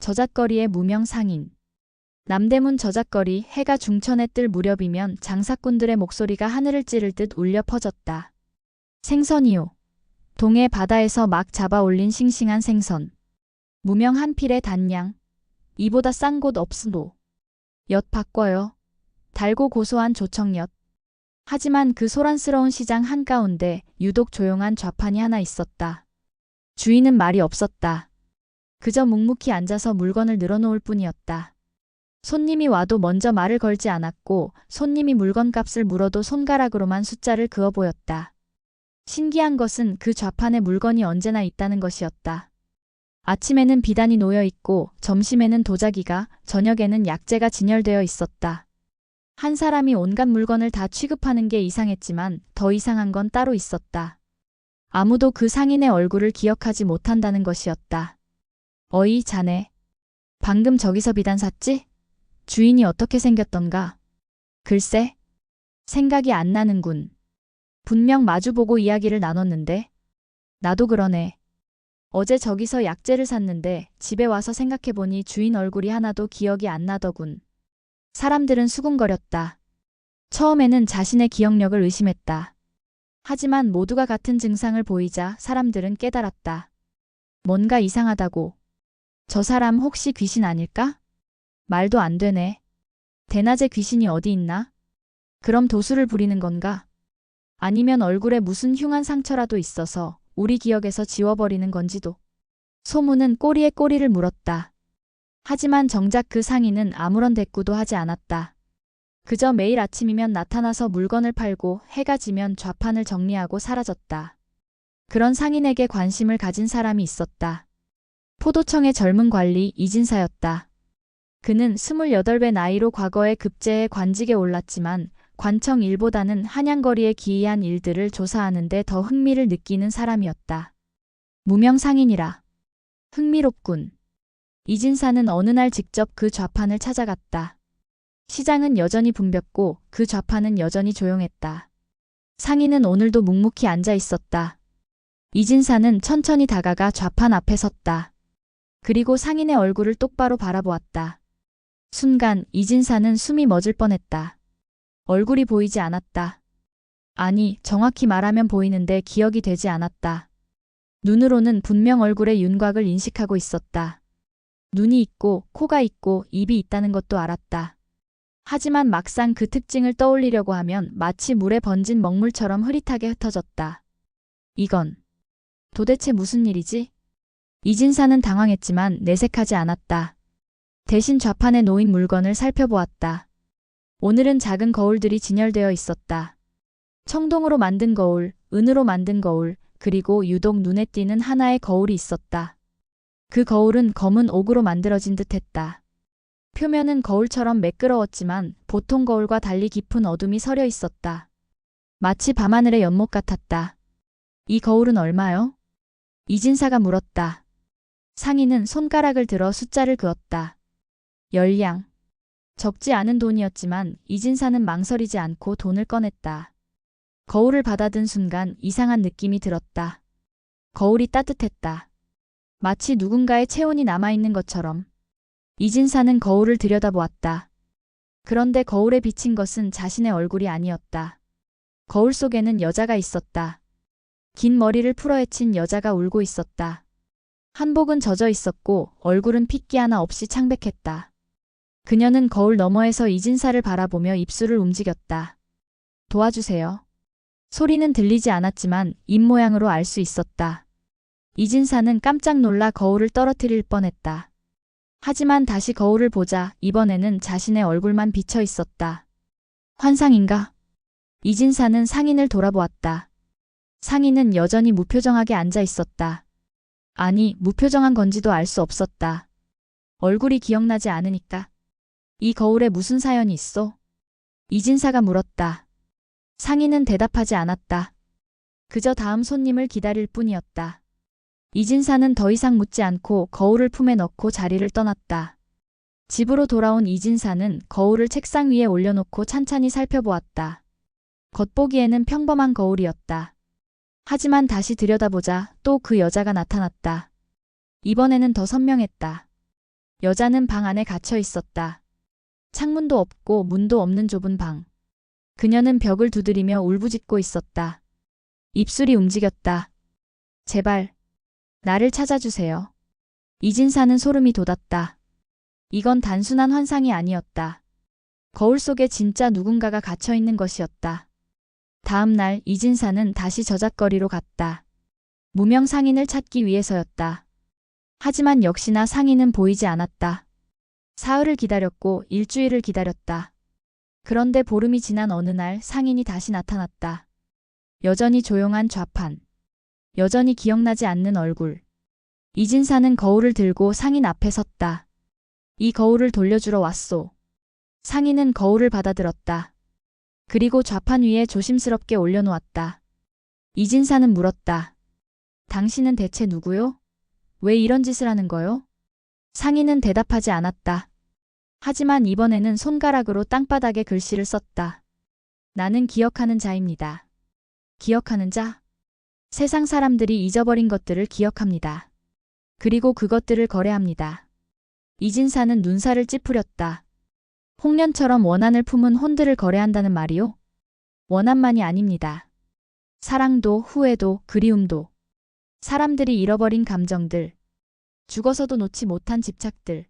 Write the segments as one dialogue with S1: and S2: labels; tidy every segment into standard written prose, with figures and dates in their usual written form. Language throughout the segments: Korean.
S1: 저잣거리의 무명 상인. 남대문 저잣거리. 해가 중천에 뜰 무렵이면 장사꾼들의 목소리가 하늘을 찌를 듯 울려 퍼졌다. 생선이요. 동해 바다에서 막 잡아 올린 싱싱한 생선. 무명 한 필의 단양. 이보다 싼 곳 없으노. 엿 바꿔요. 달고 고소한 조청엿. 하지만 그 소란스러운 시장 한가운데 유독 조용한 좌판이 하나 있었다. 주인은 말이 없었다. 그저 묵묵히 앉아서 물건을 늘어놓을 뿐이었다. 손님이 와도 먼저 말을 걸지 않았고 손님이 물건값을 물어도 손가락으로만 숫자를 그어 보였다. 신기한 것은 그 좌판에 물건이 언제나 있다는 것이었다. 아침에는 비단이 놓여 있고 점심에는 도자기가, 저녁에는 약재가 진열되어 있었다. 한 사람이 온갖 물건을 다 취급하는 게 이상했지만 더 이상한 건 따로 있었다. 아무도 그 상인의 얼굴을 기억하지 못한다는 것이었다. 어이, 자네. 방금 저기서 비단 샀지? 주인이 어떻게 생겼던가? 글쎄, 생각이 안 나는군. 분명 마주보고 이야기를 나눴는데. 나도 그러네. 어제 저기서 약재를 샀는데 집에 와서 생각해보니 주인 얼굴이 하나도 기억이 안 나더군. 사람들은 수군거렸다. 처음에는 자신의 기억력을 의심했다. 하지만 모두가 같은 증상을 보이자 사람들은 깨달았다. 뭔가 이상하다고. 저 사람 혹시 귀신 아닐까? 말도 안 되네. 대낮에 귀신이 어디 있나? 그럼 도수를 부리는 건가? 아니면 얼굴에 무슨 흉한 상처라도 있어서 우리 기억에서 지워버리는 건지도. 소문은 꼬리에 꼬리를 물었다. 하지만 정작 그 상인은 아무런 대꾸도 하지 않았다. 그저 매일 아침이면 나타나서 물건을 팔고 해가 지면 좌판을 정리하고 사라졌다. 그런 상인에게 관심을 가진 사람이 있었다. 포도청의 젊은 관리 이진사였다. 그는 28배 나이로 과거에 급제해 관직에 올랐지만 관청 일보다는 한양거리의 기이한 일들을 조사하는 데 더 흥미를 느끼는 사람이었다. 무명 상인이라. 흥미롭군. 이진사는 어느 날 직접 그 좌판을 찾아갔다. 시장은 여전히 붐볐고 그 좌판은 여전히 조용했다. 상인은 오늘도 묵묵히 앉아 있었다. 이진사는 천천히 다가가 좌판 앞에 섰다. 그리고 상인의 얼굴을 똑바로 바라보았다. 순간 이진사는 숨이 멎을 뻔했다. 얼굴이 보이지 않았다. 아니, 정확히 말하면 보이는데 기억이 되지 않았다. 눈으로는 분명 얼굴의 윤곽을 인식하고 있었다. 눈이 있고 코가 있고 입이 있다는 것도 알았다. 하지만 막상 그 특징을 떠올리려고 하면 마치 물에 번진 먹물처럼 흐릿하게 흩어졌다. 이건 도대체 무슨 일이지? 이진사는 당황했지만 내색하지 않았다. 대신 좌판에 놓인 물건을 살펴보았다. 오늘은 작은 거울들이 진열되어 있었다. 청동으로 만든 거울, 은으로 만든 거울, 그리고 유독 눈에 띄는 하나의 거울이 있었다. 그 거울은 검은 옥으로 만들어진 듯했다. 표면은 거울처럼 매끄러웠지만 보통 거울과 달리 깊은 어둠이 서려 있었다. 마치 밤하늘의 연못 같았다. 이 거울은 얼마요? 이진사가 물었다. 상인은 손가락을 들어 숫자를 그었다. 10량. 적지 않은 돈이었지만 이진사는 망설이지 않고 돈을 꺼냈다. 거울을 받아든 순간 이상한 느낌이 들었다. 거울이 따뜻했다. 마치 누군가의 체온이 남아있는 것처럼. 이진사는 거울을 들여다보았다. 그런데 거울에 비친 것은 자신의 얼굴이 아니었다. 거울 속에는 여자가 있었다. 긴 머리를 풀어헤친 여자가 울고 있었다. 한복은 젖어 있었고 얼굴은 핏기 하나 없이 창백했다. 그녀는 거울 너머에서 이진사를 바라보며 입술을 움직였다. 도와주세요. 소리는 들리지 않았지만 입모양으로 알 수 있었다. 이진사는 깜짝 놀라 거울을 떨어뜨릴 뻔했다. 하지만 다시 거울을 보자 이번에는 자신의 얼굴만 비쳐 있었다. 환상인가? 이진사는 상인을 돌아보았다. 상인은 여전히 무표정하게 앉아 있었다. 아니, 무표정한 건지도 알 수 없었다. 얼굴이 기억나지 않으니까. 이 거울에 무슨 사연이 있어? 이진사가 물었다. 상인은 대답하지 않았다. 그저 다음 손님을 기다릴 뿐이었다. 이진사는 더 이상 묻지 않고 거울을 품에 넣고 자리를 떠났다. 집으로 돌아온 이진사는 거울을 책상 위에 올려놓고 찬찬히 살펴보았다. 겉보기에는 평범한 거울이었다. 하지만 다시 들여다보자 또 그 여자가 나타났다. 이번에는 더 선명했다. 여자는 방 안에 갇혀 있었다. 창문도 없고 문도 없는 좁은 방. 그녀는 벽을 두드리며 울부짖고 있었다. 입술이 움직였다. 제발, 나를 찾아주세요. 이진사는 소름이 돋았다. 이건 단순한 환상이 아니었다. 거울 속에 진짜 누군가가 갇혀 있는 것이었다. 다음 날 이진사는 다시 저잣거리로 갔다. 무명 상인을 찾기 위해서였다. 하지만 역시나 상인은 보이지 않았다. 사흘을 기다렸고 일주일을 기다렸다. 그런데 보름이 지난 어느 날 상인이 다시 나타났다. 여전히 조용한 좌판. 여전히 기억나지 않는 얼굴. 이진사는 거울을 들고 상인 앞에 섰다. 이 거울을 돌려주러 왔소. 상인은 거울을 받아들었다. 그리고 좌판 위에 조심스럽게 올려놓았다. 이진사는 물었다. 당신은 대체 누구요? 왜 이런 짓을 하는 거요? 상인은 대답하지 않았다. 하지만 이번에는 손가락으로 땅바닥에 글씨를 썼다. 나는 기억하는 자입니다. 기억하는 자? 세상 사람들이 잊어버린 것들을 기억합니다. 그리고 그것들을 거래합니다. 이진사는 눈살을 찌푸렸다. 홍련처럼 원한을 품은 혼들을 거래한다는 말이요? 원한만이 아닙니다. 사랑도 후회도 그리움도. 사람들이 잃어버린 감정들. 죽어서도 놓지 못한 집착들.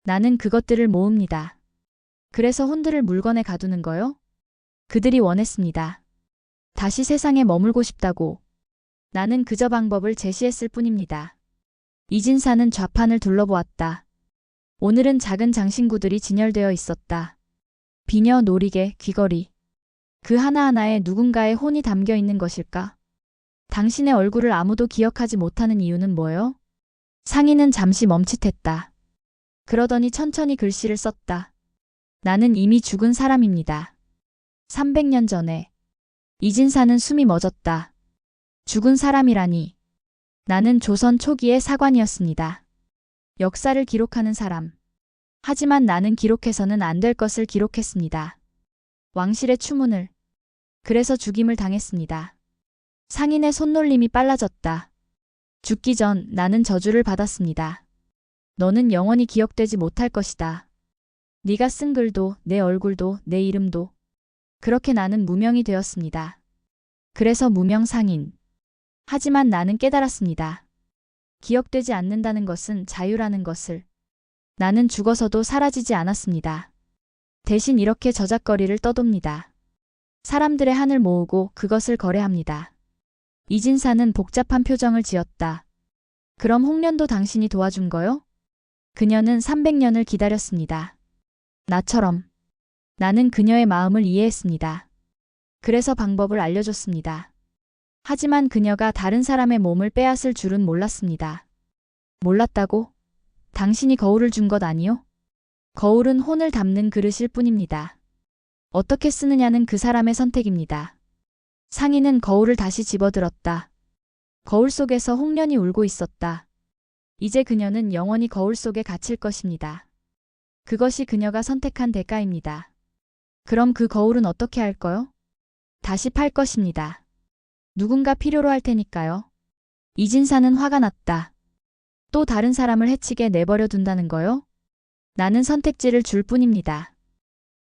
S1: 나는 그것들을 모읍니다. 그래서 혼들을 물건에 가두는 거요? 그들이 원했습니다. 다시 세상에 머물고 싶다고. 나는 그저 방법을 제시했을 뿐입니다. 이진사는 좌판을 둘러보았다. 오늘은 작은 장신구들이 진열되어 있었다. 비녀, 놀이개, 귀걸이. 그 하나하나에 누군가의 혼이 담겨 있는 것일까? 당신의 얼굴을 아무도 기억하지 못하는 이유는 뭐요? 상인은 잠시 멈칫했다. 그러더니 천천히 글씨를 썼다. 나는 이미 죽은 사람입니다. 300년 전에. 이진사는 숨이 멎었다. 죽은 사람이라니. 나는 조선 초기의 사관이었습니다. 역사를 기록하는 사람. 하지만 나는 기록해서는 안 될 것을 기록했습니다. 왕실의 추문을. 그래서 죽임을 당했습니다. 상인의 손놀림이 빨라졌다. 죽기 전 나는 저주를 받았습니다. 너는 영원히 기억되지 못할 것이다. 네가 쓴 글도 내 얼굴도 내 이름도. 그렇게 나는 무명이 되었습니다. 그래서 무명 상인. 하지만 나는 깨달았습니다. 기억되지 않는다는 것은 자유라는 것을. 나는 죽어서도 사라지지 않았습니다. 대신 이렇게 저잣거리를 떠돕니다. 사람들의 한을 모으고 그것을 거래합니다. 이진사는 복잡한 표정을 지었다. 그럼 홍련도 당신이 도와준 거요? 그녀는 300년을 기다렸습니다. 나처럼. 나는 그녀의 마음을 이해했습니다. 그래서 방법을 알려줬습니다. 하지만 그녀가 다른 사람의 몸을 빼앗을 줄은 몰랐습니다. 몰랐다고? 당신이 거울을 준 것 아니요? 거울은 혼을 담는 그릇일 뿐입니다. 어떻게 쓰느냐는 그 사람의 선택입니다. 상인은 거울을 다시 집어들었다. 거울 속에서 홍련이 울고 있었다. 이제 그녀는 영원히 거울 속에 갇힐 것입니다. 그것이 그녀가 선택한 대가입니다. 그럼 그 거울은 어떻게 할까요? 다시 팔 것입니다. 누군가 필요로 할 테니까요. 이진사는 화가 났다. 또 다른 사람을 해치게 내버려 둔다는 거요? 나는 선택지를 줄 뿐입니다.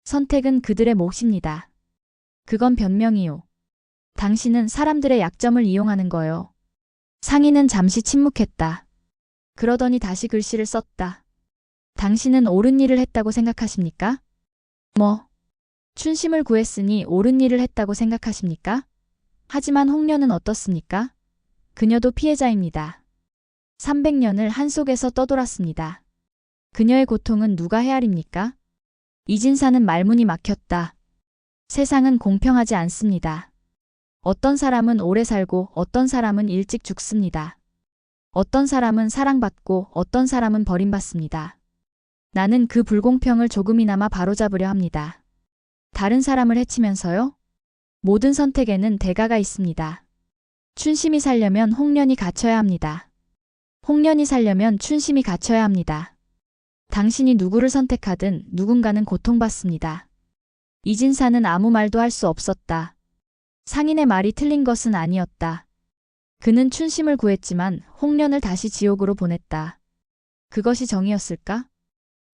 S1: 선택은 그들의 몫입니다. 그건 변명이요. 당신은 사람들의 약점을 이용하는 거요. 상인은 잠시 침묵했다. 그러더니 다시 글씨를 썼다. 당신은 옳은 일을 했다고 생각하십니까? 뭐? 춘심을 구했으니 옳은 일을 했다고 생각하십니까? 하지만 홍련은 어떻습니까? 그녀도 피해자입니다. 300년을 한 속에서 떠돌았습니다. 그녀의 고통은 누가 헤아립니까? 이진사는 말문이 막혔다. 세상은 공평하지 않습니다. 어떤 사람은 오래 살고 어떤 사람은 일찍 죽습니다. 어떤 사람은 사랑받고 어떤 사람은 버림받습니다. 나는 그 불공평을 조금이나마 바로잡으려 합니다. 다른 사람을 해치면서요? 모든 선택에는 대가가 있습니다. 춘심이 살려면 홍련이 갇혀야 합니다. 홍련이 살려면 춘심이 갇혀야 합니다. 당신이 누구를 선택하든 누군가는 고통받습니다. 이진사는 아무 말도 할 수 없었다. 상인의 말이 틀린 것은 아니었다. 그는 춘심을 구했지만 홍련을 다시 지옥으로 보냈다. 그것이 정의였을까?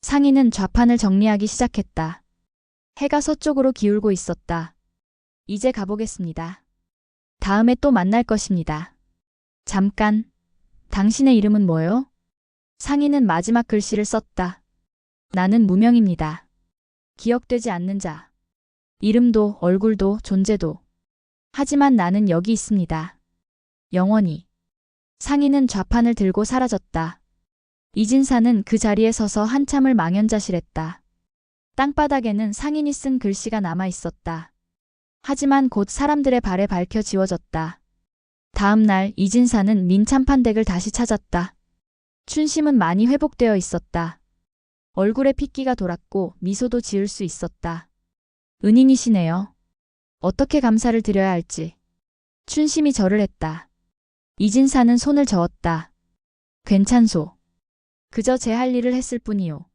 S1: 상인은 좌판을 정리하기 시작했다. 해가 서쪽으로 기울고 있었다. 이제 가보겠습니다. 다음에 또 만날 것입니다. 잠깐, 당신의 이름은 뭐요? 상인은 마지막 글씨를 썼다. 나는 무명입니다. 기억되지 않는 자. 이름도 얼굴도 존재도. 하지만 나는 여기 있습니다. 영원히. 상인은 좌판을 들고 사라졌다. 이진사는 그 자리에 서서 한참을 망연자실했다. 땅바닥에는 상인이 쓴 글씨가 남아 있었다. 하지만 곧 사람들의 발에 밝혀 지워졌다. 다음 날 이진사는 민참판댁을 다시 찾았다. 춘심은 많이 회복되어 있었다. 얼굴에 핏기가 돌았고 미소도 지을 수 있었다. 은인이시네요. 어떻게 감사를 드려야 할지. 춘심이 절을 했다. 이진사는 손을 저었다. 괜찮소. 그저 제 할 일을 했을 뿐이요.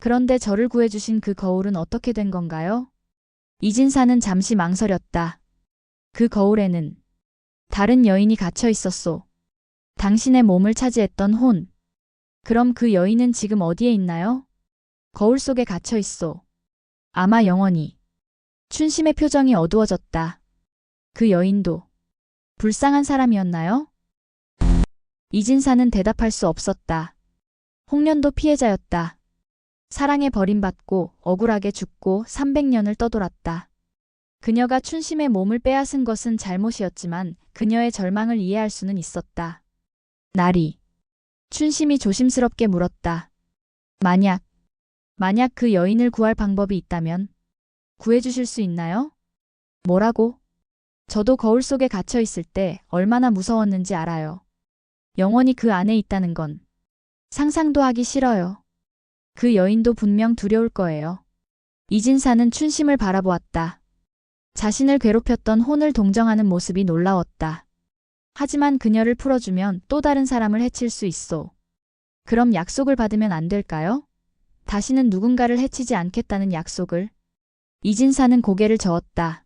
S1: 그런데 저를 구해주신 그 거울은 어떻게 된 건가요? 이진사는 잠시 망설였다. 그 거울에는 다른 여인이 갇혀 있었소. 당신의 몸을 차지했던 혼. 그럼 그 여인은 지금 어디에 있나요? 거울 속에 갇혀 있소. 아마 영원히. 춘심의 표정이 어두워졌다. 그 여인도 불쌍한 사람이었나요? 이진사는 대답할 수 없었다. 홍련도 피해자였다. 사랑에 버림받고 억울하게 죽고 300년을 떠돌았다. 그녀가 춘심의 몸을 빼앗은 것은 잘못이었지만 그녀의 절망을 이해할 수는 있었다. 나리. 춘심이 조심스럽게 물었다. 만약 그 여인을 구할 방법이 있다면 구해주실 수 있나요? 뭐라고? 저도 거울 속에 갇혀 있을 때 얼마나 무서웠는지 알아요. 영원히 그 안에 있다는 건 상상도 하기 싫어요. 그 여인도 분명 두려울 거예요. 이진사는 춘심을 바라보았다. 자신을 괴롭혔던 혼을 동정하는 모습이 놀라웠다. 하지만 그녀를 풀어주면 또 다른 사람을 해칠 수 있어. 그럼 약속을 받으면 안 될까요? 다시는 누군가를 해치지 않겠다는 약속을. 이진사는 고개를 저었다.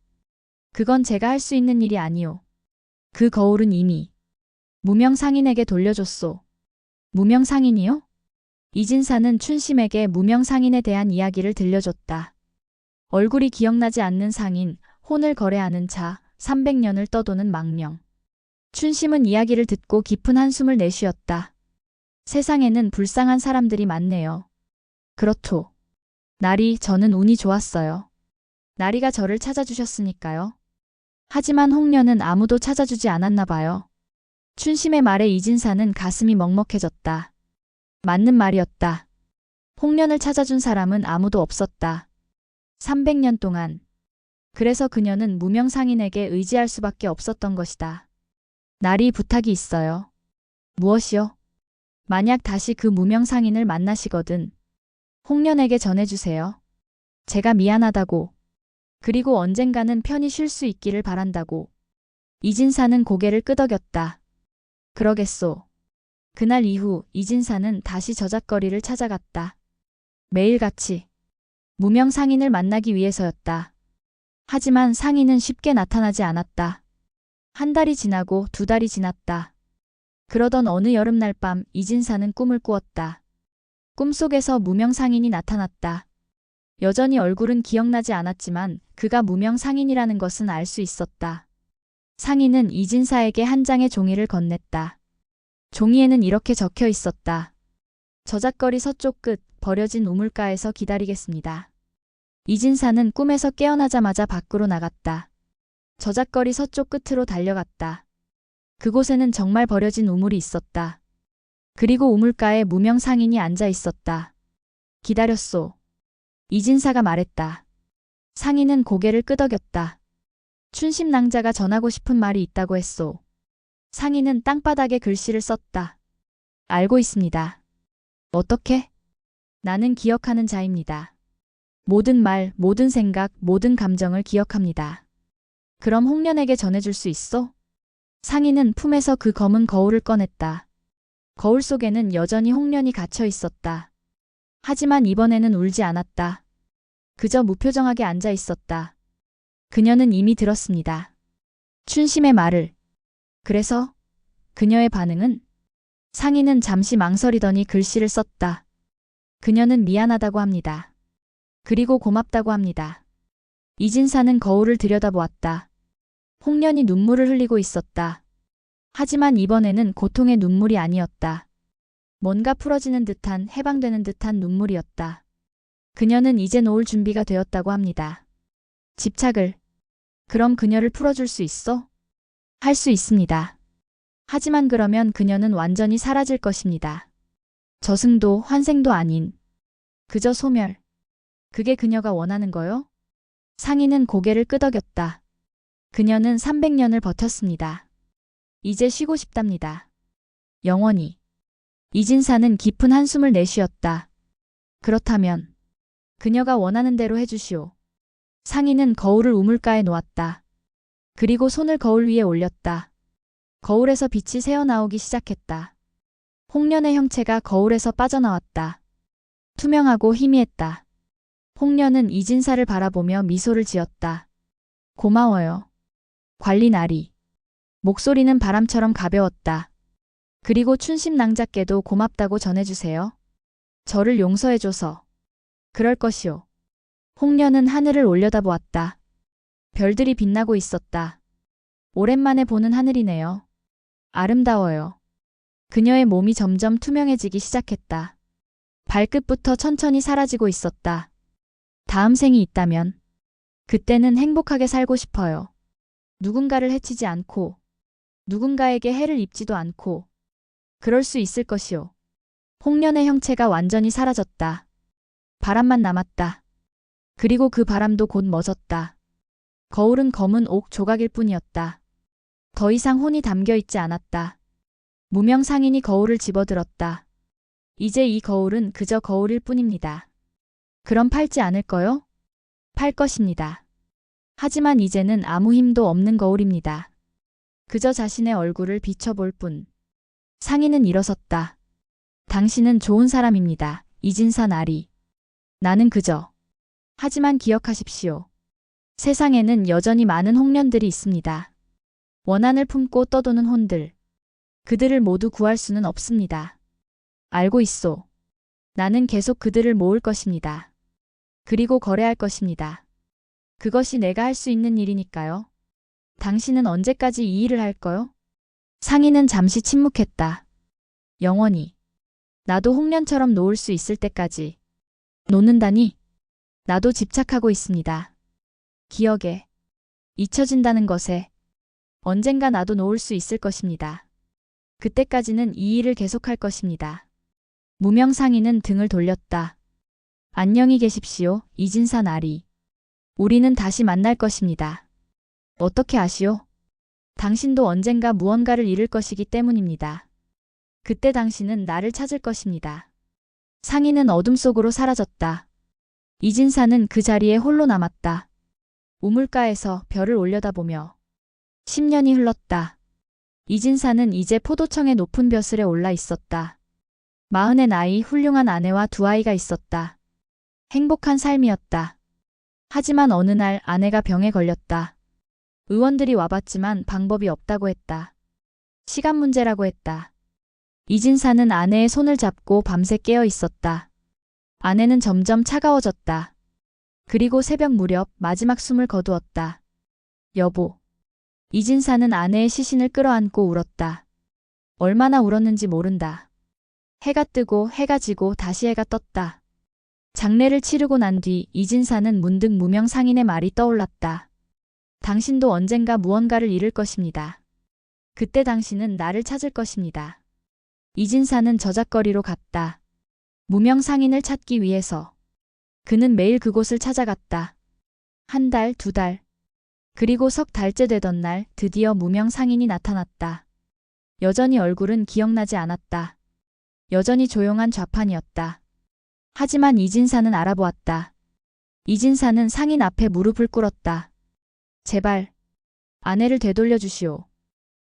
S1: 그건 제가 할 수 있는 일이 아니오. 그 거울은 이미 무명 상인에게 돌려줬소. 무명 상인이요? 이진사는 춘심에게 무명 상인에 대한 이야기를 들려줬다. 얼굴이 기억나지 않는 상인, 혼을 거래하는 자, 300년을 떠도는 망령. 춘심은 이야기를 듣고 깊은 한숨을 내쉬었다. 세상에는 불쌍한 사람들이 많네요. 그렇소. 나리, 저는 운이 좋았어요. 나리가 저를 찾아주셨으니까요. 하지만 홍련은 아무도 찾아주지 않았나 봐요. 춘심의 말에 이진사는 가슴이 먹먹해졌다. 맞는 말이었다. 홍련을 찾아준 사람은 아무도 없었다. 300년 동안. 그래서 그녀는 무명 상인에게 의지할 수밖에 없었던 것이다. 나리, 부탁이 있어요. 무엇이요? 만약 다시 그 무명 상인을 만나시거든 홍련에게 전해주세요. 제가 미안하다고. 그리고 언젠가는 편히 쉴 수 있기를 바란다고. 이진사는 고개를 끄덕였다. 그러겠소. 그날 이후 이진사는 다시 저잣거리를 찾아갔다. 매일같이. 무명 상인을 만나기 위해서였다. 하지만 상인은 쉽게 나타나지 않았다. 한 달이 지나고 2달이 지났다. 그러던 어느 여름날 밤 이진사는 꿈을 꾸었다. 꿈속에서 무명 상인이 나타났다. 여전히 얼굴은 기억나지 않았지만 그가 무명 상인이라는 것은 알 수 있었다. 상인은 이진사에게 한 장의 종이를 건넸다. 종이에는 이렇게 적혀 있었다. 저잣거리 서쪽 끝 버려진 우물가에서 기다리겠습니다. 이진사는 꿈에서 깨어나자마자 밖으로 나갔다. 저잣거리 서쪽 끝으로 달려갔다. 그곳에는 정말 버려진 우물이 있었다. 그리고 우물가에 무명 상인이 앉아 있었다. 기다렸소. 이진사가 말했다. 상인은 고개를 끄덕였다. 춘심 낭자가 전하고 싶은 말이 있다고 했소. 상인은 땅바닥에 글씨를 썼다. 알고 있습니다. 어떻게? 나는 기억하는 자입니다. 모든 말, 모든 생각, 모든 감정을 기억합니다. 그럼 홍련에게 전해줄 수 있어? 상인은 품에서 그 검은 거울을 꺼냈다. 거울 속에는 여전히 홍련이 갇혀 있었다. 하지만 이번에는 울지 않았다. 그저 무표정하게 앉아 있었다. 그녀는 이미 들었습니다. 춘심의 말을. 그래서 그녀의 반응은? 상인은 잠시 망설이더니 글씨를 썼다. 그녀는 미안하다고 합니다. 그리고 고맙다고 합니다. 이진사는 거울을 들여다보았다. 홍련이 눈물을 흘리고 있었다. 하지만 이번에는 고통의 눈물이 아니었다. 뭔가 풀어지는 듯한 해방되는 듯한 눈물이었다. 그녀는 이제 놓을 준비가 되었다고 합니다. 집착을. 그럼 그녀를 풀어줄 수 있어? 할 수 있습니다. 하지만 그러면 그녀는 완전히 사라질 것입니다. 저승도 환생도 아닌 그저 소멸. 그게 그녀가 원하는 거요? 상인은 고개를 끄덕였다. 그녀는 300년을 버텼습니다. 이제 쉬고 싶답니다. 영원히. 이진사는 깊은 한숨을 내쉬었다. 그렇다면 그녀가 원하는 대로 해주시오. 상인은 거울을 우물가에 놓았다. 그리고 손을 거울 위에 올렸다. 거울에서 빛이 새어나오기 시작했다. 홍련의 형체가 거울에서 빠져나왔다. 투명하고 희미했다. 홍련은 이진사를 바라보며 미소를 지었다. 고마워요. 관리나리. 목소리는 바람처럼 가벼웠다. 그리고 춘심낭자께도 고맙다고 전해주세요. 저를 용서해줘서. 그럴 것이오. 홍련은 하늘을 올려다보았다. 별들이 빛나고 있었다. 오랜만에 보는 하늘이네요. 아름다워요. 그녀의 몸이 점점 투명해지기 시작했다. 발끝부터 천천히 사라지고 있었다. 다음 생이 있다면 그때는 행복하게 살고 싶어요. 누군가를 해치지 않고 누군가에게 해를 입지도 않고 그럴 수 있을 것이오. 홍련의 형체가 완전히 사라졌다. 바람만 남았다. 그리고 그 바람도 곧 멎었다. 거울은 검은 옥 조각일 뿐이었다. 더 이상 혼이 담겨 있지 않았다. 무명 상인이 거울을 집어들었다. 이제 이 거울은 그저 거울일 뿐입니다. 그럼 팔지 않을까요? 팔 것입니다. 하지만 이제는 아무 힘도 없는 거울입니다. 그저 자신의 얼굴을 비춰볼 뿐. 상인은 일어섰다. 당신은 좋은 사람입니다. 이진사 나리. 나는 그저. 하지만 기억하십시오. 세상에는 여전히 많은 홍련들이 있습니다. 원한을 품고 떠도는 혼들. 그들을 모두 구할 수는 없습니다. 알고 있소. 나는 계속 그들을 모을 것입니다. 그리고 거래할 것입니다. 그것이 내가 할 수 있는 일이니까요. 당신은 언제까지 이 일을 할까요? 상인은 잠시 침묵했다. 영원히. 나도 홍련처럼 놓을 수 있을 때까지. 놓는다니? 나도 집착하고 있습니다. 기억에. 잊혀진다는 것에. 언젠가 나도 놓을 수 있을 것입니다. 그때까지는 이 일을 계속할 것입니다. 무명 상인은 등을 돌렸다. 안녕히 계십시오, 이진사 나리. 우리는 다시 만날 것입니다. 어떻게 아시오? 당신도 언젠가 무언가를 잃을 것이기 때문입니다. 그때 당신은 나를 찾을 것입니다. 상인은 어둠 속으로 사라졌다. 이진사는 그 자리에 홀로 남았다. 우물가에서 별을 올려다보며 10년이 흘렀다. 이진사는 이제 포도청의 높은 벼슬에 올라 있었다. 40의 나이 훌륭한 아내와 두 아이가 있었다. 행복한 삶이었다. 하지만 어느 날 아내가 병에 걸렸다. 의원들이 와봤지만 방법이 없다고 했다. 시간 문제라고 했다. 이진사는 아내의 손을 잡고 밤새 깨어 있었다. 아내는 점점 차가워졌다. 그리고 새벽 무렵 마지막 숨을 거두었다. 여보. 이진사는 아내의 시신을 끌어안고 울었다. 얼마나 울었는지 모른다. 해가 뜨고 해가 지고 다시 해가 떴다. 장례를 치르고 난 뒤 이진사는 문득 무명 상인의 말이 떠올랐다. 당신도 언젠가 무언가를 잃을 것입니다. 그때 당신은 나를 찾을 것입니다. 이진사는 저작거리로 갔다. 무명 상인을 찾기 위해서. 그는 매일 그곳을 찾아갔다. 한 달, 두 달. 그리고 석 달째 되던 날 드디어 무명 상인이 나타났다. 여전히 얼굴은 기억나지 않았다. 여전히 조용한 좌판이었다. 하지만 이진사는 알아보았다. 이진사는 상인 앞에 무릎을 꿇었다. 제발, 아내를 되돌려 주시오.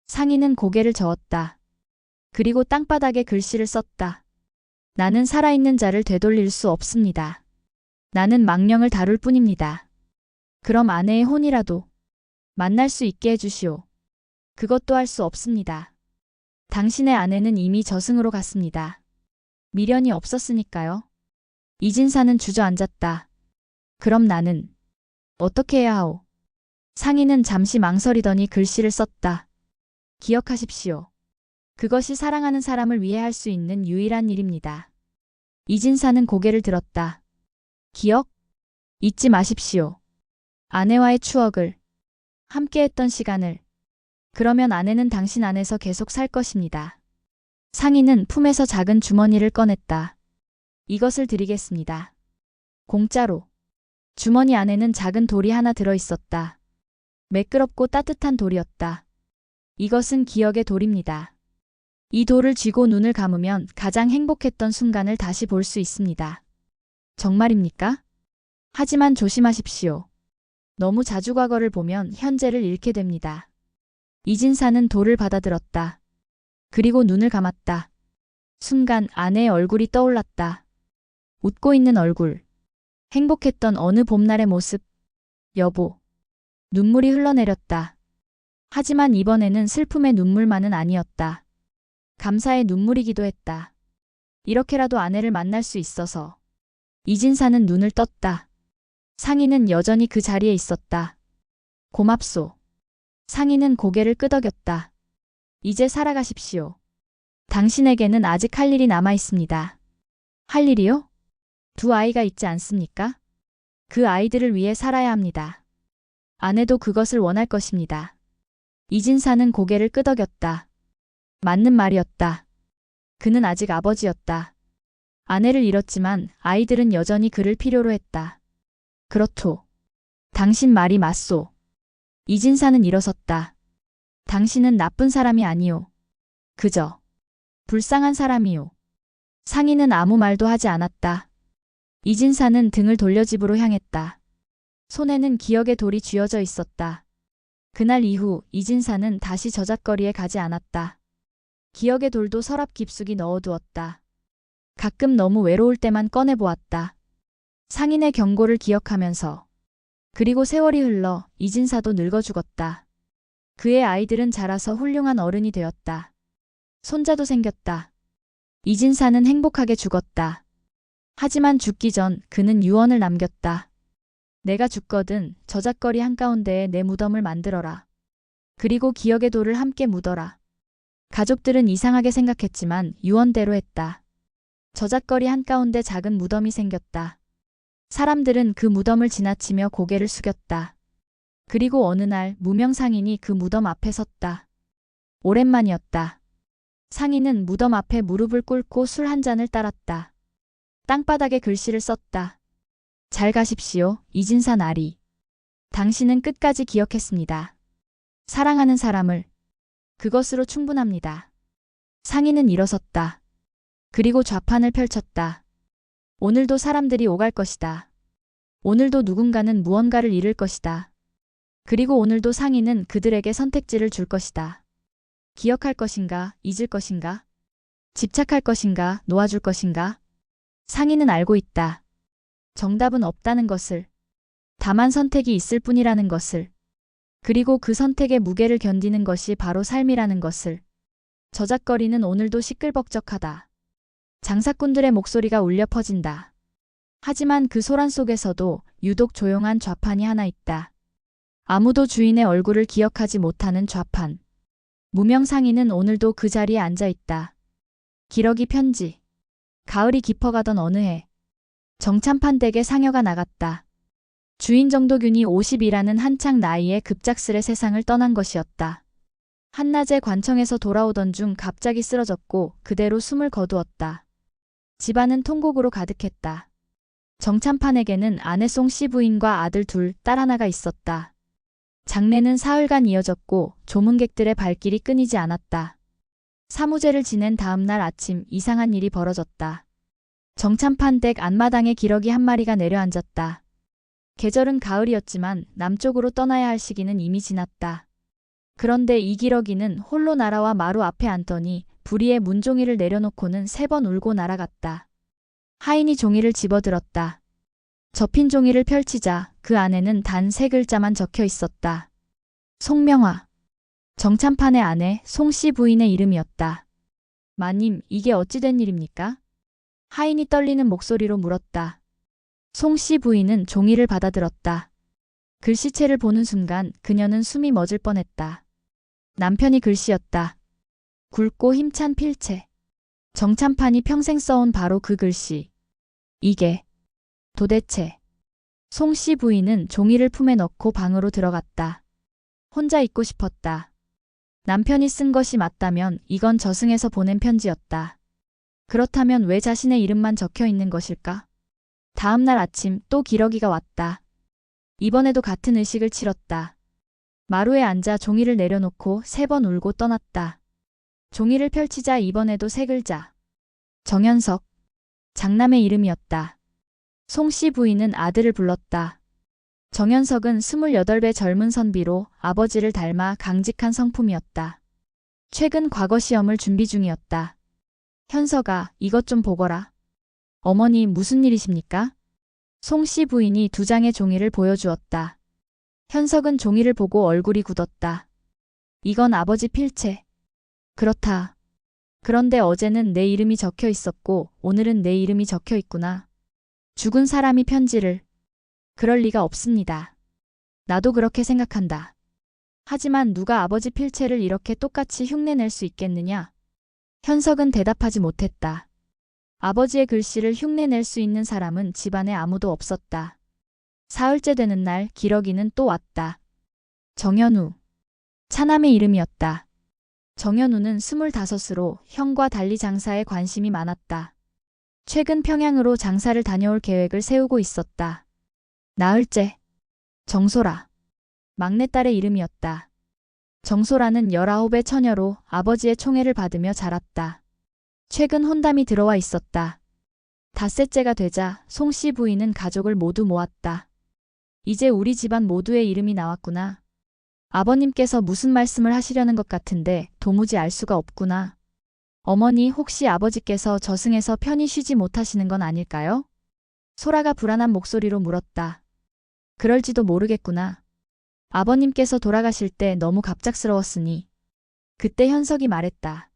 S1: 상인은 고개를 저었다. 그리고 땅바닥에 글씨를 썼다. 나는 살아있는 자를 되돌릴 수 없습니다. 나는 망령을 다룰 뿐입니다. 그럼 아내의 혼이라도 만날 수 있게 해주시오. 그것도 할 수 없습니다. 당신의 아내는 이미 저승으로 갔습니다. 미련이 없었으니까요. 이진사는 주저앉았다. 그럼 나는 어떻게 해야 하오? 상인은 잠시 망설이더니 글씨를 썼다. 기억하십시오. 그것이 사랑하는 사람을 위해 할 수 있는 유일한 일입니다. 이진사는 고개를 들었다. 기억? 잊지 마십시오. 아내와의 추억을, 함께했던 시간을. 그러면 아내는 당신 안에서 계속 살 것입니다. 상인은 품에서 작은 주머니를 꺼냈다. 이것을 드리겠습니다. 공짜로. 주머니 안에는 작은 돌이 하나 들어 있었다. 매끄럽고 따뜻한 돌이었다. 이것은 기억의 돌입니다. 이 돌을 쥐고 눈을 감으면 가장 행복했던 순간을 다시 볼 수 있습니다. 정말입니까? 하지만 조심하십시오. 너무 자주 과거를 보면 현재를 잃게 됩니다. 이진사는 돌을 받아들었다. 그리고 눈을 감았다. 순간 아내의 얼굴이 떠올랐다. 웃고 있는 얼굴. 행복했던 어느 봄날의 모습. 여보. 눈물이 흘러내렸다. 하지만 이번에는 슬픔의 눈물만은 아니었다. 감사의 눈물이기도 했다. 이렇게라도 아내를 만날 수 있어서. 이진사는 눈을 떴다. 상인은 여전히 그 자리에 있었다. 고맙소. 상인은 고개를 끄덕였다. 이제 살아가십시오. 당신에게는 아직 할 일이 남아 있습니다. 할 일이요? 두 아이가 있지 않습니까? 그 아이들을 위해 살아야 합니다. 아내도 그것을 원할 것입니다. 이진사는 고개를 끄덕였다. 맞는 말이었다. 그는 아직 아버지였다. 아내를 잃었지만 아이들은 여전히 그를 필요로 했다. 그렇소. 당신 말이 맞소. 이진사는 일어섰다. 당신은 나쁜 사람이 아니오. 그저 불쌍한 사람이오. 상인은 아무 말도 하지 않았다. 이진사는 등을 돌려 집으로 향했다. 손에는 기억의 돌이 쥐어져 있었다. 그날 이후 이진사는 다시 저잣거리에 가지 않았다. 기억의 돌도 서랍 깊숙이 넣어두었다. 가끔 너무 외로울 때만 꺼내보았다. 상인의 경고를 기억하면서. 그리고 세월이 흘러 이진사도 늙어 죽었다. 그의 아이들은 자라서 훌륭한 어른이 되었다. 손자도 생겼다. 이진사는 행복하게 죽었다. 하지만 죽기 전 그는 유언을 남겼다. 내가 죽거든 저잣거리 한가운데에 내 무덤을 만들어라. 그리고 기억의 돌을 함께 묻어라. 가족들은 이상하게 생각했지만 유언대로 했다. 저잣거리 한가운데 작은 무덤이 생겼다. 사람들은 그 무덤을 지나치며 고개를 숙였다. 그리고 어느 날 무명 상인이 그 무덤 앞에 섰다. 오랜만이었다. 상인은 무덤 앞에 무릎을 꿇고 술 한 잔을 따랐다. 땅바닥에 글씨를 썼다. 잘 가십시오, 이진사 나리. 당신은 끝까지 기억했습니다. 사랑하는 사람을. 그것으로 충분합니다. 상인은 일어섰다. 그리고 좌판을 펼쳤다. 오늘도 사람들이 오갈 것이다. 오늘도 누군가는 무언가를 잃을 것이다. 그리고 오늘도 상인은 그들에게 선택지를 줄 것이다. 기억할 것인가, 잊을 것인가? 집착할 것인가, 놓아줄 것인가? 상인은 알고 있다. 정답은 없다는 것을. 다만 선택이 있을 뿐이라는 것을. 그리고 그 선택의 무게를 견디는 것이 바로 삶이라는 것을. 저잣거리는 오늘도 시끌벅적하다. 장사꾼들의 목소리가 울려 퍼진다. 하지만 그 소란 속에서도 유독 조용한 좌판이 하나 있다. 아무도 주인의 얼굴을 기억하지 못하는 좌판. 무명 상인은 오늘도 그 자리에 앉아 있다. 기러기 편지. 가을이 깊어가던 어느 해. 정참판 댁에 상여가 나갔다. 주인 정도균이 50이라는 한창 나이에 급작스레 세상을 떠난 것이었다. 한낮에 관청에서 돌아오던 중 갑자기 쓰러졌고 그대로 숨을 거두었다. 집안은 통곡으로 가득했다. 정참판에게는 아내 송씨 부인과 아들 둘, 딸 하나가 있었다. 장례는 사흘간 이어졌고 조문객들의 발길이 끊이지 않았다. 사무제를 지낸 다음 날 아침 이상한 일이 벌어졌다. 정참판 댁 앞마당에 기러기 한 마리가 내려앉았다. 계절은 가을이었지만 남쪽으로 떠나야 할 시기는 이미 지났다. 그런데 이 기러기는 홀로 날아와 마루 앞에 앉더니 부리에 문종이를 내려놓고는 3번 울고 날아갔다. 하인이 종이를 집어들었다. 접힌 종이를 펼치자 그 안에는 단 3글자만 적혀 있었다. 송명화. 정참판의 아내 송씨 부인의 이름이었다. 마님, 이게 어찌 된 일입니까? 하인이 떨리는 목소리로 물었다. 송 씨 부인은 종이를 받아들었다. 글씨체를 보는 순간 그녀는 숨이 멎을 뻔했다. 남편이 글씨였다. 굵고 힘찬 필체. 정찬판이 평생 써온 바로 그 글씨. 이게 도대체. 송 씨 부인은 종이를 품에 넣고 방으로 들어갔다. 혼자 있고 싶었다. 남편이 쓴 것이 맞다면 이건 저승에서 보낸 편지였다. 그렇다면 왜 자신의 이름만 적혀 있는 것일까? 다음 날 아침 또 기러기가 왔다. 이번에도 같은 의식을 치렀다. 마루에 앉아 종이를 내려놓고 3번 울고 떠났다. 종이를 펼치자 이번에도 3글자. 정현석. 장남의 이름이었다. 송 씨 부인은 아들을 불렀다. 정현석은 28배 젊은 선비로 아버지를 닮아 강직한 성품이었다. 최근 과거 시험을 준비 중이었다. 현석아, 이것 좀 보거라. 어머니, 무슨 일이십니까? 송 씨 부인이 2장의 종이를 보여주었다. 현석은 종이를 보고 얼굴이 굳었다. 이건 아버지 필체. 그렇다. 그런데 어제는 내 이름이 적혀 있었고 오늘은 내 이름이 적혀 있구나. 죽은 사람이 편지를. 그럴 리가 없습니다. 나도 그렇게 생각한다. 하지만 누가 아버지 필체를 이렇게 똑같이 흉내낼 수 있겠느냐? 현석은 대답하지 못했다. 아버지의 글씨를 흉내낼 수 있는 사람은 집안에 아무도 없었다. 사흘째 되는 날 기러기는 또 왔다. 정현우. 차남의 이름이었다. 정현우는 25으로 형과 달리 장사에 관심이 많았다. 최근 평양으로 장사를 다녀올 계획을 세우고 있었다. 나흘째. 정소라. 막내딸의 이름이었다. 정소라는 19의 처녀로 아버지의 총애를 받으며 자랐다. 최근 혼담이 들어와 있었다. 닷새째가 되자 송 씨 부인은 가족을 모두 모았다. 이제 우리 집안 모두의 이름이 나왔구나. 아버님께서 무슨 말씀을 하시려는 것 같은데 도무지 알 수가 없구나. 어머니, 혹시 아버지께서 저승에서 편히 쉬지 못하시는 건 아닐까요? 소라가 불안한 목소리로 물었다. 그럴지도 모르겠구나. 아버님께서 돌아가실 때 너무 갑작스러웠으니. 그때 현석이 말했다.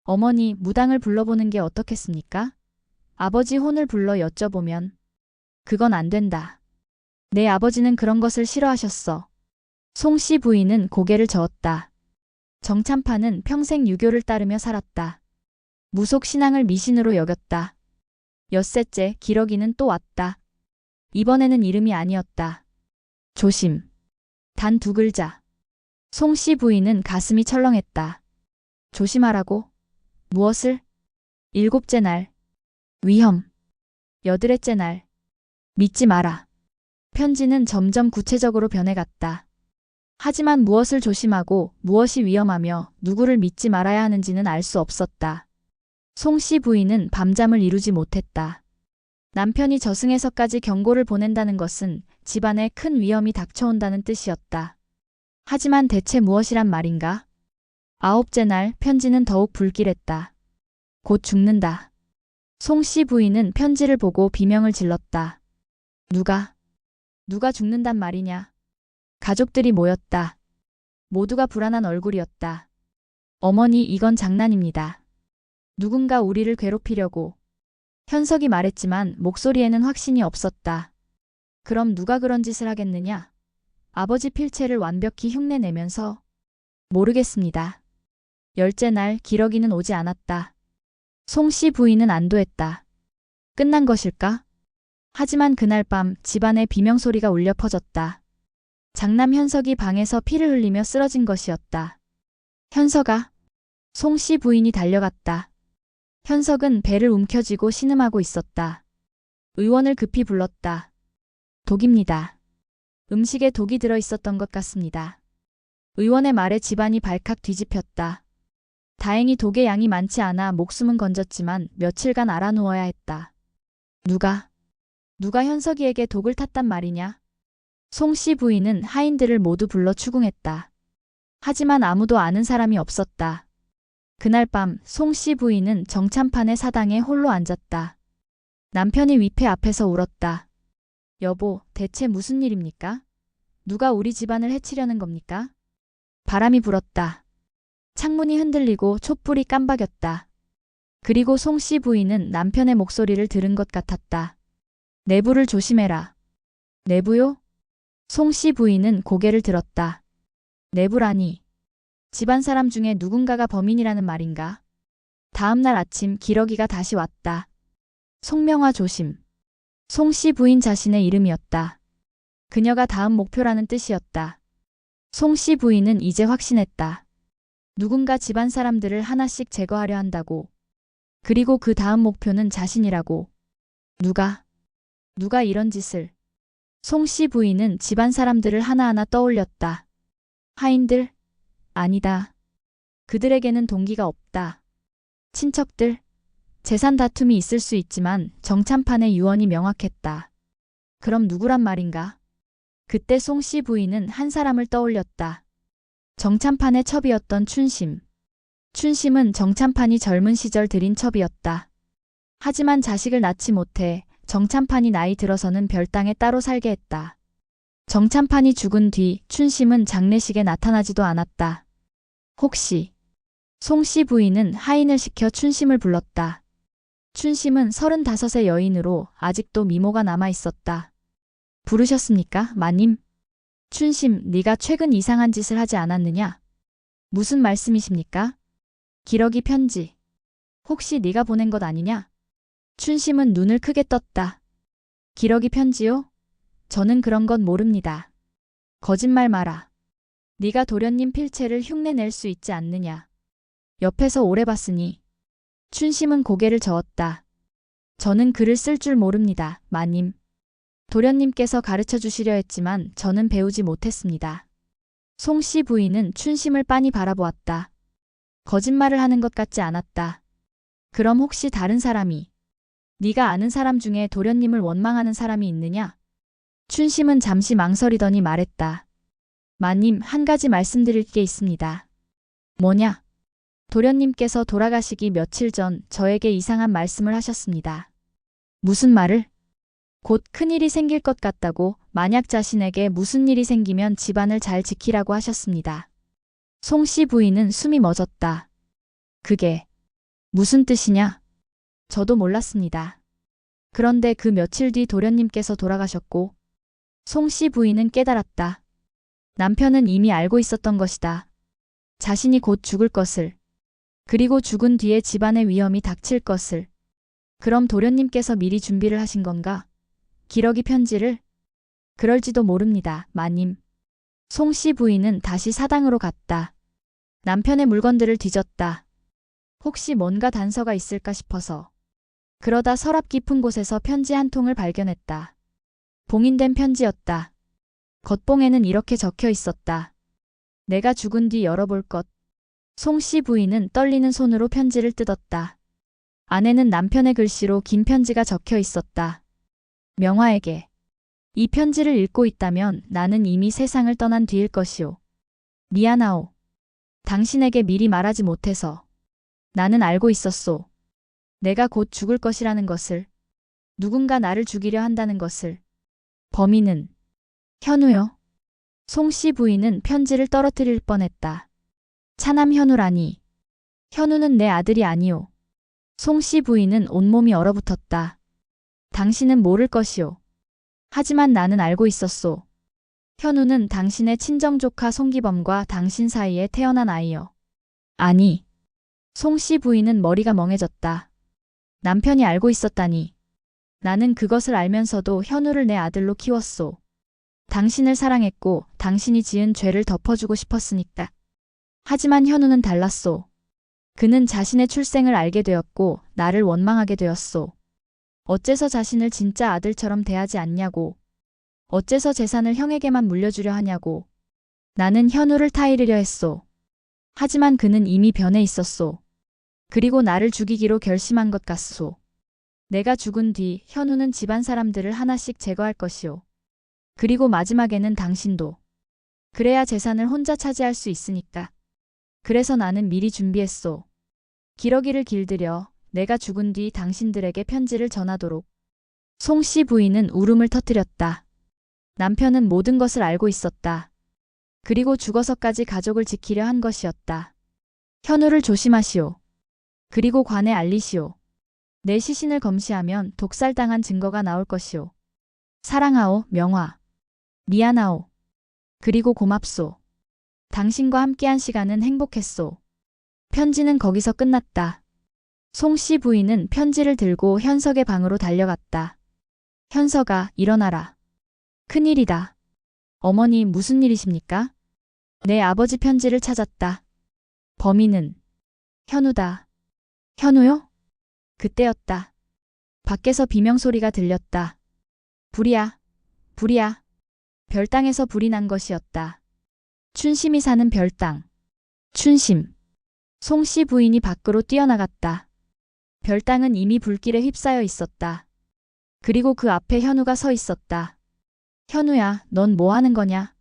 S1: 어머니, 무당을 불러보는 게 어떻겠습니까? 아버지 혼을 불러 여쭤보면. 그건 안 된다. 내 아버지는 그런 것을 싫어하셨어. 송 씨 부인은 고개를 저었다. 정찬파는 평생 유교를 따르며 살았다. 무속 신앙을 미신으로 여겼다. 엿새째 기러기는 또 왔다. 이번에는 이름이 아니었다. 조심. 단 2글자. 송 씨 부인은 가슴이 철렁했다. 조심하라고? 무엇을? 7째 날. 위험. 8째 날. 믿지 마라. 편지는 점점 구체적으로 변해갔다. 하지만 무엇을 조심하고 무엇이 위험하며 누구를 믿지 말아야 하는지는 알 수 없었다. 송 씨 부인은 밤잠을 이루지 못했다. 남편이 저승에서까지 경고를 보낸다는 것은 집안에 큰 위험이 닥쳐온다는 뜻이었다. 하지만 대체 무엇이란 말인가? 9째 날 편지는 더욱 불길했다. 곧 죽는다. 송 씨 부인은 편지를 보고 비명을 질렀다. 누가 죽는단 말이냐? 가족들이 모였다. 모두가 불안한 얼굴이었다. 어머니, 이건 장난입니다. 누군가 우리를 괴롭히려고. 현석이 말했지만 목소리에는 확신이 없었다. 그럼 누가 그런 짓을 하겠느냐? 아버지 필체를 완벽히 흉내내면서. 모르겠습니다. 10째 날 기러기는 오지 않았다. 송 씨 부인은 안도했다. 끝난 것일까? 하지만 그날 밤 집안에 비명소리가 울려 퍼졌다. 장남 현석이 방에서 피를 흘리며 쓰러진 것이었다. 현석아. 송 씨 부인이 달려갔다. 현석은 배를 움켜쥐고 신음하고 있었다. 의원을 급히 불렀다. 독입니다. 음식에 독이 들어 있었던 것 같습니다. 의원의 말에 집안이 발칵 뒤집혔다. 다행히 독의 양이 많지 않아 목숨은 건졌지만 며칠간 알아누워야 했다. 누가 현석이에게 독을 탔단 말이냐? 송 씨 부인은 하인들을 모두 불러 추궁했다. 하지만 아무도 아는 사람이 없었다. 그날 밤 송 씨 부인은 정찬판의 사당에 홀로 앉았다. 남편이 위패 앞에서 울었다. 여보, 대체 무슨 일입니까? 누가 우리 집안을 해치려는 겁니까? 바람이 불었다. 창문이 흔들리고 촛불이 깜박였다. 그리고 송 씨 부인은 남편의 목소리를 들은 것 같았다. 내부를 조심해라. 내부요? 송 씨 부인은 고개를 들었다. 내부라니. 집안 사람 중에 누군가가 범인이라는 말인가? 다음 날 아침 기러기가 다시 왔다. 송명화 조심. 송 씨 부인 자신의 이름이었다. 그녀가 다음 목표라는 뜻이었다. 송 씨 부인은 이제 확신했다. 누군가 집안 사람들을 하나씩 제거하려 한다고. 그리고 그 다음 목표는 자신이라고. 누가 이런 짓을. 송 씨 부인은 집안 사람들을 하나하나 떠올렸다. 하인들? 아니다. 그들에게는 동기가 없다. 친척들? 재산 다툼이 있을 수 있지만 정찬판의 유언이 명확했다. 그럼 누구란 말인가? 그때 송 씨 부인은 한 사람을 떠올렸다. 정찬판의 첩이었던 춘심. 춘심은 정찬판이 젊은 시절 들인 첩이었다. 하지만 자식을 낳지 못해 정찬판이 나이 들어서는 별당에 따로 살게 했다. 정찬판이 죽은 뒤 춘심은 장례식에 나타나지도 않았다. 혹시 송 씨 부인은 하인을 시켜 춘심을 불렀다. 춘심은 35의 여인으로 아직도 미모가 남아 있었다. 부르셨습니까, 마님? 춘심, 네가 최근 이상한 짓을 하지 않았느냐? 무슨 말씀이십니까? 기러기 편지. 혹시 네가 보낸 것 아니냐? 춘심은 눈을 크게 떴다. 기러기 편지요? 저는 그런 건 모릅니다. 거짓말 마라. 네가 도련님 필체를 흉내낼 수 있지 않느냐? 옆에서 오래 봤으니. 춘심은 고개를 저었다. 저는 글을 쓸 줄 모릅니다, 마님. 도련님께서 가르쳐 주시려 했지만 저는 배우지 못했습니다. 송 씨 부인은 춘심을 빤히 바라보았다. 거짓말을 하는 것 같지 않았다. 그럼 혹시 다른 사람이, 네가 아는 사람 중에 도련님을 원망하는 사람이 있느냐? 춘심은 잠시 망설이더니 말했다. 마님, 한 가지 말씀드릴 게 있습니다. 뭐냐? 도련님께서 돌아가시기 며칠 전 저에게 이상한 말씀을 하셨습니다. 무슨 말을? 곧 큰일이 생길 것 같다고, 만약 자신에게 무슨 일이 생기면 집안을 잘 지키라고 하셨습니다. 송 씨 부인은 숨이 멎었다. 그게 무슨 뜻이냐? 저도 몰랐습니다. 그런데 그 며칠 뒤 도련님께서 돌아가셨고, 송 씨 부인은 깨달았다. 남편은 이미 알고 있었던 것이다. 자신이 곧 죽을 것을. 그리고 죽은 뒤에 집안의 위험이 닥칠 것을. 그럼 도련님께서 미리 준비를 하신 건가? 기러기 편지를? 그럴지도 모릅니다, 마님. 송 씨 부인은 다시 사당으로 갔다. 남편의 물건들을 뒤졌다. 혹시 뭔가 단서가 있을까 싶어서. 그러다 서랍 깊은 곳에서 편지 한 통을 발견했다. 봉인된 편지였다. 겉봉에는 이렇게 적혀 있었다. 내가 죽은 뒤 열어볼 것. 송 씨 부인은 떨리는 손으로 편지를 뜯었다. 안에는 남편의 글씨로 긴 편지가 적혀 있었다. 명화에게. 이 편지를 읽고 있다면 나는 이미 세상을 떠난 뒤일 것이오. 미안하오. 당신에게 미리 말하지 못해서. 나는 알고 있었소. 내가 곧 죽을 것이라는 것을. 누군가 나를 죽이려 한다는 것을. 범인은 현우요. 송 씨 부인은 편지를 떨어뜨릴 뻔했다. 차남 현우라니. 현우는 내 아들이 아니오. 송 씨 부인은 온몸이 얼어붙었다. 당신은 모를 것이오. 하지만 나는 알고 있었소. 현우는 당신의 친정조카 송기범과 당신 사이에 태어난 아이요. 아니. 송 씨 부인은 머리가 멍해졌다. 남편이 알고 있었다니. 나는 그것을 알면서도 현우를 내 아들로 키웠소. 당신을 사랑했고 당신이 지은 죄를 덮어주고 싶었으니까. 하지만 현우는 달랐소. 그는 자신의 출생을 알게 되었고 나를 원망하게 되었소. 어째서 자신을 진짜 아들처럼 대하지 않냐고. 어째서 재산을 형에게만 물려주려 하냐고. 나는 현우를 타이르려 했소. 하지만 그는 이미 변해 있었소. 그리고 나를 죽이기로 결심한 것 같소. 내가 죽은 뒤 현우는 집안 사람들을 하나씩 제거할 것이오. 그리고 마지막에는 당신도. 그래야 재산을 혼자 차지할 수 있으니까. 그래서 나는 미리 준비했소. 기러기를 길들여 내가 죽은 뒤 당신들에게 편지를 전하도록. 송 씨 부인은 울음을 터뜨렸다. 남편은 모든 것을 알고 있었다. 그리고 죽어서까지 가족을 지키려 한 것이었다. 현우를 조심하시오. 그리고 관에 알리시오. 내 시신을 검시하면 독살당한 증거가 나올 것이오. 사랑하오, 명화. 미안하오. 그리고 고맙소. 당신과 함께한 시간은 행복했소. 편지는 거기서 끝났다. 송 씨 부인은 편지를 들고 현석의 방으로 달려갔다. 현석아, 일어나라. 큰일이다. 어머니, 무슨 일이십니까? 내 아버지 편지를 찾았다. 범인은 현우다. 현우요? 그때였다. 밖에서 비명소리가 들렸다. 불이야. 불이야. 별당에서 불이 난 것이었다. 춘심이 사는 별당. 춘심. 송 씨 부인이 밖으로 뛰어나갔다. 별당은 이미 불길에 휩싸여 있었다. 그리고 그 앞에 현우가 서 있었다. 현우야, 넌 뭐 하는 거냐?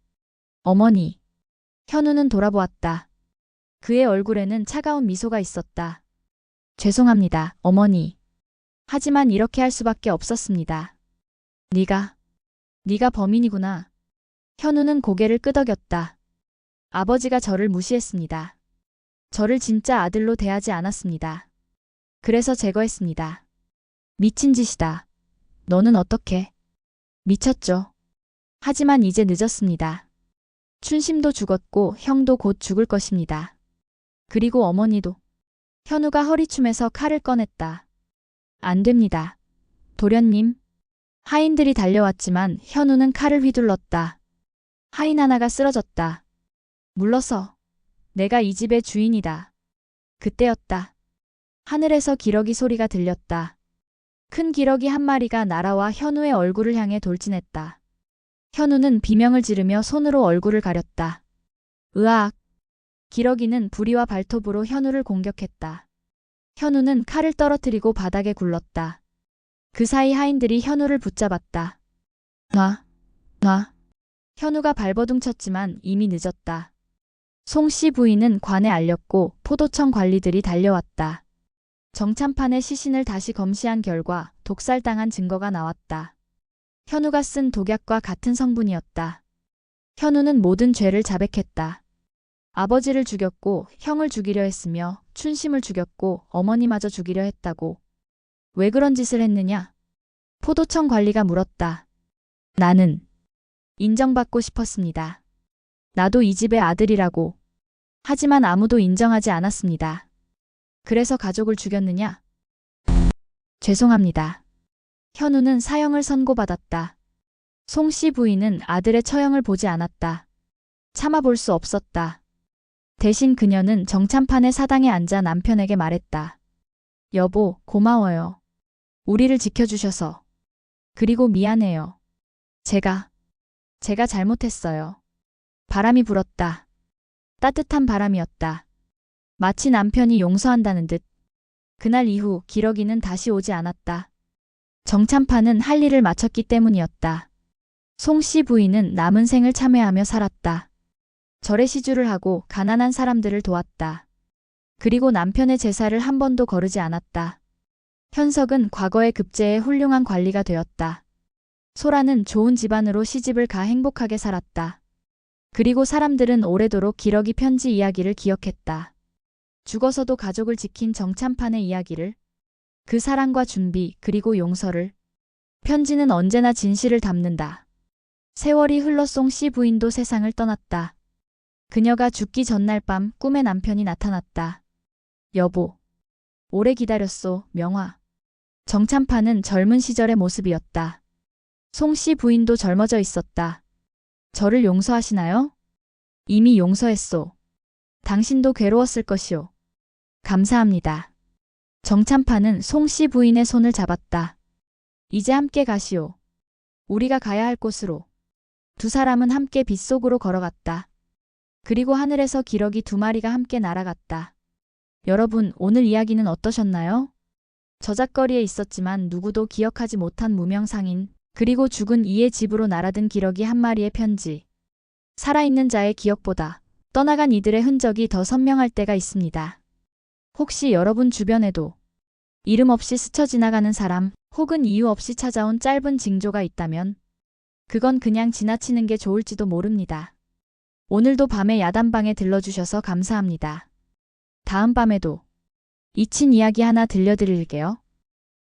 S1: 어머니. 현우는 돌아보았다. 그의 얼굴에는 차가운 미소가 있었다. 죄송합니다, 어머니. 하지만 이렇게 할 수밖에 없었습니다. 네가 범인이구나. 현우는 고개를 끄덕였다. 아버지가 저를 무시했습니다. 저를 진짜 아들로 대하지 않았습니다. 그래서 제거했습니다. 미친 짓이다. 너는 어떻게? 미쳤죠. 하지만 이제 늦었습니다. 춘심도 죽었고 형도 곧 죽을 것입니다. 그리고 어머니도. 현우가 허리춤에서 칼을 꺼냈다. 안 됩니다. 도련님. 하인들이 달려왔지만 현우는 칼을 휘둘렀다. 하인 하나가 쓰러졌다. 물러서. 내가 이 집의 주인이다. 그때였다. 하늘에서 기러기 소리가 들렸다. 큰 기러기 한 마리가 날아와 현우의 얼굴을 향해 돌진했다. 현우는 비명을 지르며 손으로 얼굴을 가렸다. 으악! 기러기는 부리와 발톱으로 현우를 공격했다. 현우는 칼을 떨어뜨리고 바닥에 굴렀다. 그 사이 하인들이 현우를 붙잡았다. 놔. 현우가 발버둥 쳤지만 이미 늦었다. 송 씨 부인은 관에 알렸고 포도청 관리들이 달려왔다. 정참판의 시신을 다시 검시한 결과 독살당한 증거가 나왔다. 현우가 쓴 독약과 같은 성분이었다. 현우는 모든 죄를 자백했다. 아버지를 죽였고 형을 죽이려 했으며 춘심을 죽였고 어머니마저 죽이려 했다고. 왜 그런 짓을 했느냐? 포도청 관리가 물었다. 나는 인정받고 싶었습니다. 나도 이 집의 아들이라고. 하지만 아무도 인정하지 않았습니다. 그래서 가족을 죽였느냐? 죄송합니다. 현우는 사형을 선고받았다. 송 씨 부인은 아들의 처형을 보지 않았다. 참아볼 수 없었다. 대신 그녀는 정참판의 사당에 앉아 남편에게 말했다. 여보, 고마워요. 우리를 지켜주셔서. 그리고 미안해요. 제가 잘못했어요. 바람이 불었다. 따뜻한 바람이었다. 마치 남편이 용서한다는 듯. 그날 이후 기러기는 다시 오지 않았다. 정참판은 할 일을 마쳤기 때문이었다. 송 씨 부인은 남은 생을 참회하며 살았다. 절에 시주를 하고 가난한 사람들을 도왔다. 그리고 남편의 제사를 한 번도 거르지 않았다. 현석은 과거의 급제의 훌륭한 관리가 되었다. 소라는 좋은 집안으로 시집을 가 행복하게 살았다. 그리고 사람들은 오래도록 기러기 편지 이야기를 기억했다. 죽어서도 가족을 지킨 정참판의 이야기를, 그 사랑과 준비 그리고 용서를. 편지는 언제나 진실을 담는다. 세월이 흘러 송 씨 부인도 세상을 떠났다. 그녀가 죽기 전날 밤 꿈에 남편이 나타났다. 여보. 오래 기다렸소, 명화. 정참판은 젊은 시절의 모습이었다. 송 씨 부인도 젊어져 있었다. 저를 용서하시나요? 이미 용서했소. 당신도 괴로웠을 것이오. 감사합니다. 정참판은 송 씨 부인의 손을 잡았다. 이제 함께 가시오. 우리가 가야 할 곳으로. 두 사람은 함께 빗속으로 걸어갔다. 그리고 하늘에서 기러기 두 마리가 함께 날아갔다. 여러분, 오늘 이야기는 어떠셨나요? 저작거리에 있었지만 누구도 기억하지 못한 무명 상인, 그리고 죽은 이의 집으로 날아든 기러기 한 마리의 편지. 살아있는 자의 기억보다 떠나간 이들의 흔적이 더 선명할 때가 있습니다. 혹시 여러분 주변에도 이름 없이 스쳐 지나가는 사람 혹은 이유 없이 찾아온 짧은 징조가 있다면 그건 그냥 지나치는 게 좋을지도 모릅니다. 오늘도 밤에 야단방에 들러주셔서 감사합니다. 다음 밤에도 잊힌 이야기 하나 들려드릴게요.